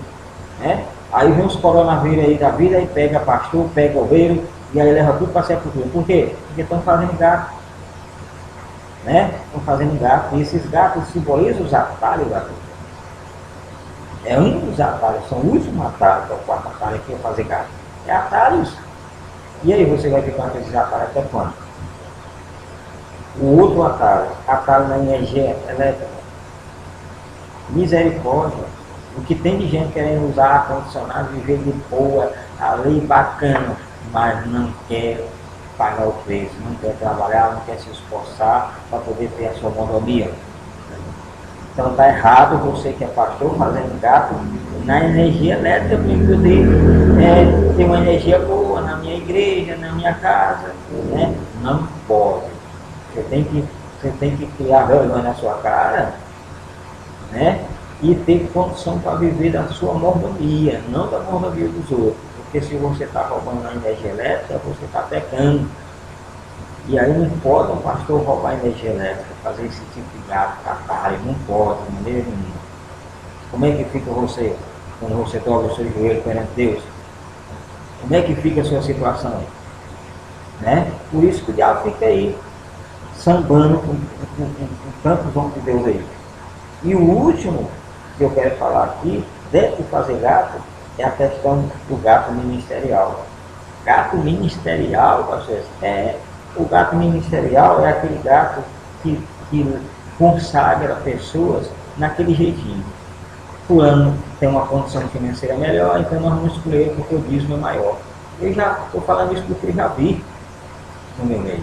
[SPEAKER 1] né? Aí vem os coronavírus aí da vida e pega pastor, pega ovelho, e aí leva tudo para a sepultura. Por quê? Porque estão fazendo gato, né? Estão fazendo gato, e esses gatos simbolizam os atalhos da vida. É um dos atalhos, são os últimos atalhos, que é o 4º atalho que é fazer gato. É atalhos. E aí você vai ficar com esses atalhos até quando? O outro atalho na energia elétrica. Misericórdia. O que tem de gente querendo usar ar-condicionado, viver de boa, ali bacana, mas não quer pagar o preço, não quer trabalhar, não quer se esforçar para poder ter a sua mordomia. Então está errado você que é pastor fazendo gato na energia elétrica para poder ter uma energia boa na minha igreja, na minha casa, né? Não pode. Você tem que criar vergonha na sua cara, né? E ter condição para viver da sua mordomia, não da mordomia dos outros. Porque se você está roubando a energia elétrica, você está pecando. E aí não pode um pastor roubar energia elétrica, fazer esse tipo de gato, catarro, não pode, de maneira nenhuma. Como é que fica você quando você dobra o seu joelho perante Deus? Como é que fica a sua situação? Né? Por isso que o diabo fica aí, sambando com tantos homens de Deus aí. E o último que eu quero falar aqui, dentro de fazer gato, é a questão do gato ministerial. Gato ministerial, pastor, o gato ministerial é aquele gato que consagra pessoas naquele jeitinho. Fulano tem uma condição financeira melhor, então nós vamos escolher porque o dízimo é maior. Eu já estou falando isso porque eu já vi no meu meio.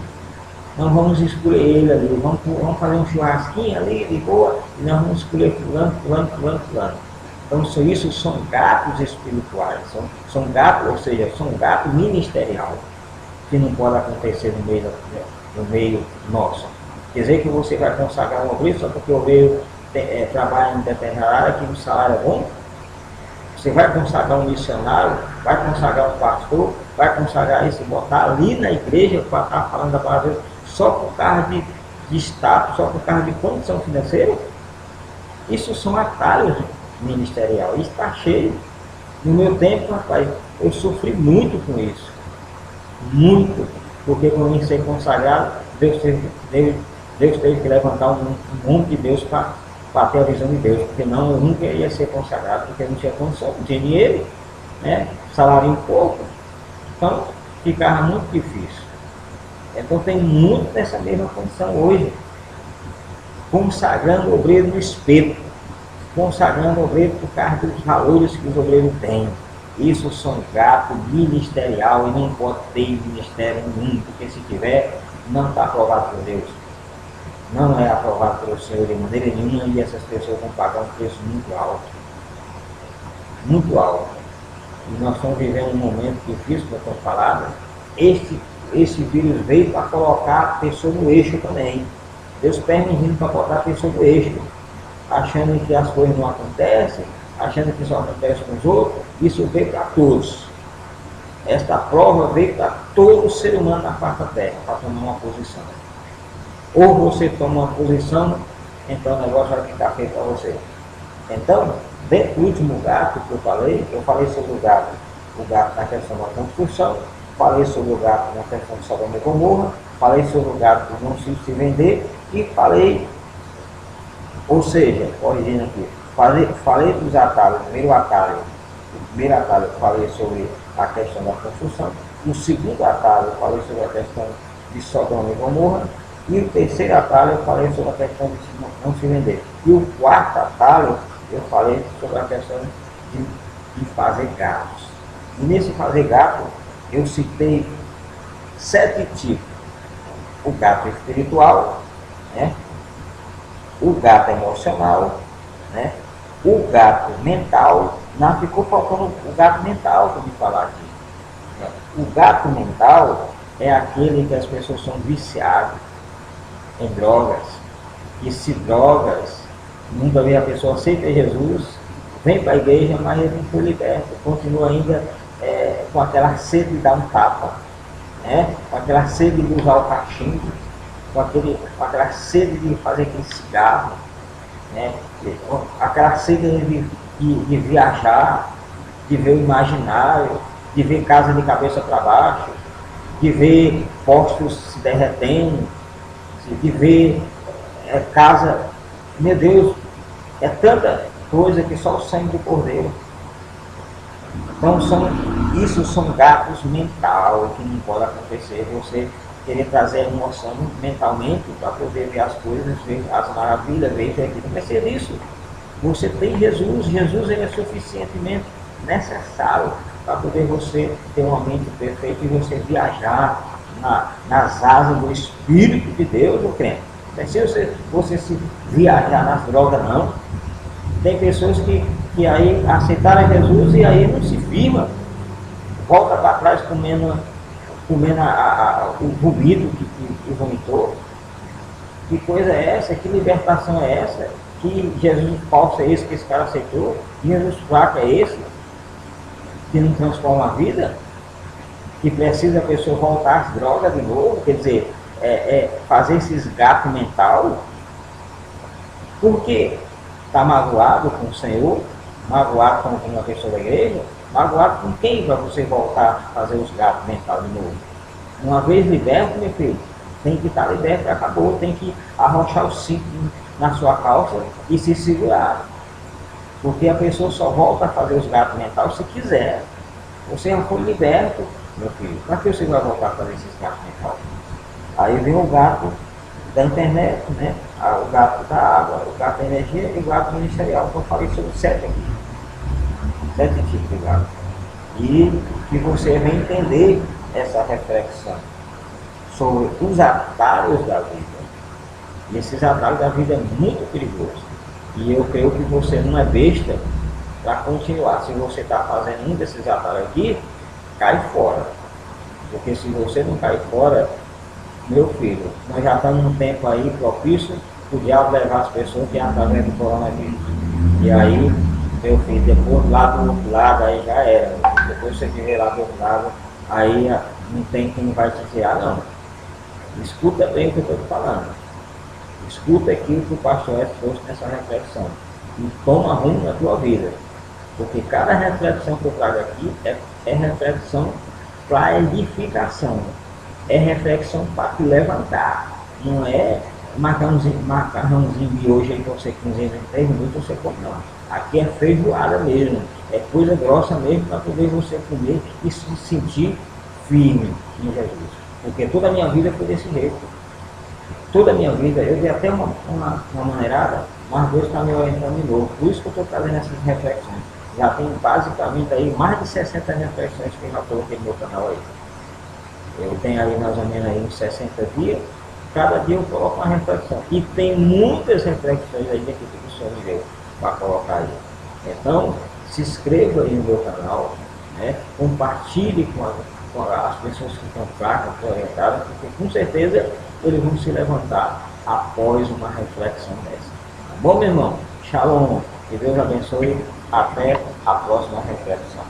[SPEAKER 1] Nós vamos escolher ele ali, vamos fazer um churrasquinho ali de boa, e nós vamos escolher fulano. Então isso são gatos espirituais, são gatos, ou seja, são gato ministerial, que não pode acontecer no meio nosso. Quer dizer que você vai consagrar um obreiro só porque o obreiro trabalha em determinada área que o salário é bom? Você vai consagrar um missionário, vai consagrar um pastor, vai consagrar esse, botar ali na igreja para estar falando da palavra de Deus, só por causa de status, só por causa de condição financeira? Isso são atalhos ministerial. Isso está cheio. No meu tempo, rapaz, eu sofri muito com isso. Muito. Porque quando eu ser consagrado, Deus teve que levantar um monte de Deus para ter a visão de Deus. Porque não, eu nunca ia ser consagrado, porque eu não tinha condição, não tinha dinheiro, né? Salário pouco. Então, ficava muito difícil. Então tem muito dessa mesma condição hoje. Consagrando o obreiro no espeto. consagrando o obreiro por causa dos valores que os obreiros têm. Isso são gato ministerial e não pode ter ministério nenhum, porque se tiver, não está aprovado por Deus. Não é aprovado pelo Senhor de maneira nenhuma, e essas pessoas vão pagar um preço muito alto. Muito alto. E nós estamos vivendo um momento difícil, como eu estou falando. Esse vírus veio para colocar a pessoa no eixo também. Deus permitindo para botar a pessoa no eixo, achando que as coisas não acontecem, achando que só acontece com os outros. Isso veio para todos. Esta prova veio para todo ser humano na face da terra, para tomar uma posição. Ou você toma uma posição, então o negócio vai ficar feio para você. Então, dentro do último gato que eu falei sobre o gato na questão da construção, falei sobre o gato na questão de Sodoma e Gomorra, falei sobre o gato que não se vender, e falei, ou seja, corrigindo aqui, falei dos atalhos. O primeiro atalho eu falei sobre a questão da construção, o segundo atalho eu falei sobre a questão de Sodoma e Gomorra, e o terceiro atalho eu falei sobre a questão de não se vender. E o quarto atalho eu falei sobre a questão de fazer gatos. E nesse fazer gato eu citei 7 tipos. O gato espiritual, né? O gato emocional, né? O gato mental. Não ficou faltando o gato mental para me falar aqui. O gato mental é aquele que as pessoas são viciadas em drogas, e se drogas, nunca vê a pessoa aceita Jesus, vem para a igreja, mas ele não foi liberto, continua ainda com aquela sede de dar um tapa, né? Com aquela sede de usar o cachimbo, com aquela sede de fazer aquele cigarro, né? Aquela sede de viajar, de ver o imaginário, de ver casa de cabeça para baixo, de ver postos se derretendo, de ver casa, meu Deus, é tanta coisa que só o sangue do Cordeiro. Então isso são gatos mentais que não pode acontecer. Você querer trazer emoção mentalmente para poder ver as coisas, ver as maravilhas, ver aquilo. Não vai ser isso. Você tem Jesus, ele é suficientemente necessário para poder você ter uma mente perfeita e você viajar nas asas do Espírito de Deus, o crente. Não é se você se viajar nas drogas, não. Tem pessoas que aí aceitaram Jesus e aí não se firma, volta para trás comendo o vomito que vomitou. Que coisa é essa? Que libertação é essa? Que Jesus falso é esse que esse cara aceitou? Jesus fraco é esse? Que não transforma a vida? Que precisa a pessoa voltar às drogas de novo? Quer dizer, fazer esses gatos mental? Por quê? Está magoado com o Senhor? Magoado com uma pessoa da igreja? Magoado com quem para você voltar a fazer os gatos mental de novo? Uma vez liberto, meu filho, tem que estar liberto, acabou, tem que arrochar o cinto na sua calça e se segurar. Porque a pessoa só volta a fazer os gatos mentais se quiser. Você já foi liberto, meu filho, para que você vai voltar a fazer esses gatos mentais? Aí vem o gato da internet, né? O gato da água, o gato da energia e o gato ministerial. Então eu falei sobre 7 aqui. 7 tipos de gato. E que você vai entender essa reflexão sobre os atalhos da vida. E esses atalhos da vida é muito perigoso. E eu creio que você não é besta para continuar. Se você está fazendo um desses atalhos aqui, cai fora. Porque se você não cair fora, meu filho, nós já estamos num tempo aí propício para o diabo levar as pessoas que através do coronavírus. E aí, meu filho, depois lá do outro lado, aí já era. Depois você viver lá do outro lado, aí não tem quem vai te tirar, não. Escuta bem o que eu estou te falando. Escuta aquilo que o pastor trouxe nessa reflexão. E toma rumo na tua vida. Porque cada reflexão que eu trago aqui é reflexão para edificação. É reflexão para te levantar. Não é macarrãozinho de hoje aí para você 15 minutos, 3 minutos você come, não. Aqui é feijoada mesmo. É coisa grossa mesmo para poder você comer e se sentir firme em Jesus. Porque toda a minha vida foi desse jeito. toda a minha vida, eu dei até uma maneirada, mas Deus está me orientando de novo. Por isso que eu estou trazendo essas reflexões. Já tem basicamente aí mais de 60 reflexões que eu já coloquei no meu canal aí. Eu tenho ali mais ou menos aí uns 60 dias. Cada dia eu coloco uma reflexão. E tem muitas reflexões aí que o Senhor me deu para colocar aí. Então, se inscreva aí no meu canal, né? Compartilhe com as pessoas que estão fracas, orientadas, porque com certeza eles vão se levantar após uma reflexão dessa. Tá bom, meu irmão? Shalom. Que Deus abençoe. Até a próxima reflexão.